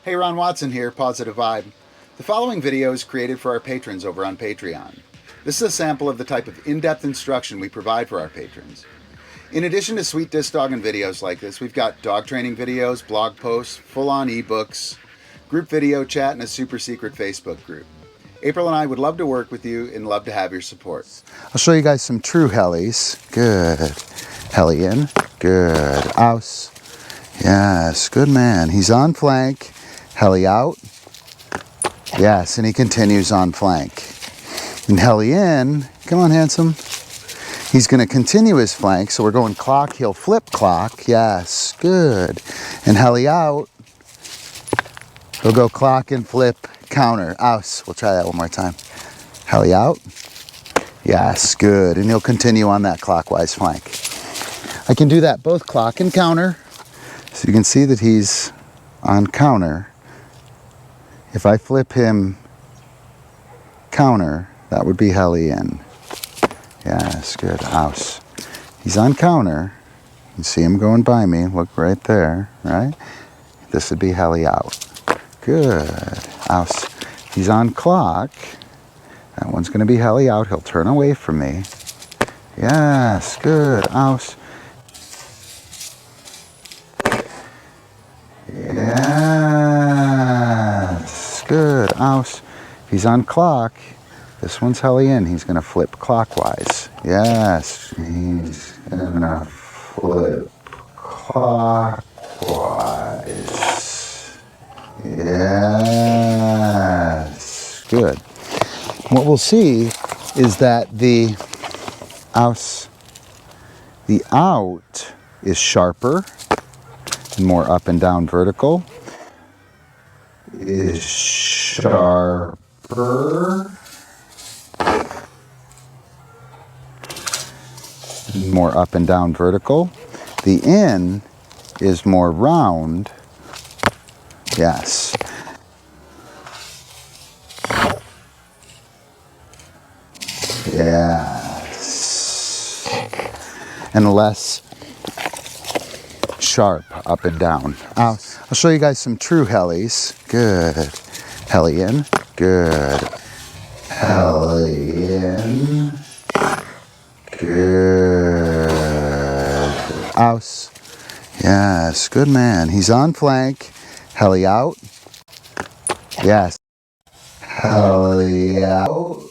Hey, Ron Watson here, Positive Vibe. The following video is created for our patrons over on Patreon. This is a sample of the type of in-depth instruction we provide for our patrons. In addition to sweet disc dogging videos like this, we've got dog training videos, blog posts, full-on ebooks, group video chat, and a super secret Facebook group. April and I would love to work with you and love to have your support. I'll show you guys some true helis. Good. Heli in. Good. Aus. Yes, good man. He's on flank. Heli out. Yes, and he continues on flank. And heli in. Come on, handsome. He's going to continue his flank, so we're going clock, he'll flip clock. Yes, good. And heli out. He'll go clock and flip, counter, aus. We'll try that one more time. Heli out. Yes, good. And he'll continue on that clockwise flank. I can do that both clock and counter. So you can see that he's on counter. If I flip him counter, that would be heli in. Yes, good. Aus. He's on counter. You can see him going by me. Look right there, right? This would be heli out. Good. Aus. He's on clock. That one's going to be heli out. He'll turn away from me. Yes, good. Aus. Yes, good. Aus. If he's on clock, this one's heli in. He's going to flip clockwise. Yes, he's going to flip clockwise. Yes, good. What we'll see is that the out is sharper and more up and down vertical. Is sharper. More up and down vertical. The in is more round. Yes. Yes. And less sharp up and down. I'll show you guys some true helis. Good. Heli in. Good. Heli in. Good. Aus. Yes, good man. He's on flank. Heli out. Yes. Heli out.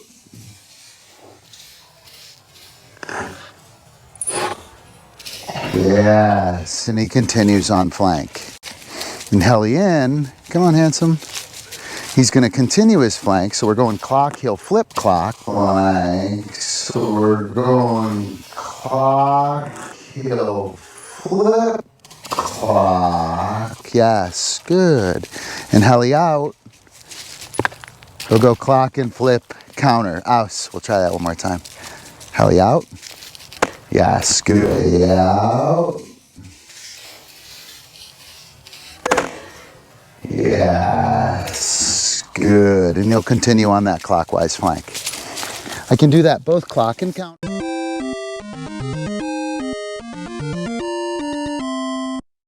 Yes, and he continues on flank. And heli in. Come on, handsome. He's going to continue his flank, so we're going clock, he'll flip clock. Flank, so we're going clock, he'll flip clock. Yes, good. And heli out. He'll go clock and flip, counter, aus. We'll try that one more time. Heli out. Yes, good. Out. Yes, good. And you'll continue on that clockwise flank. I can do that both clock and counter.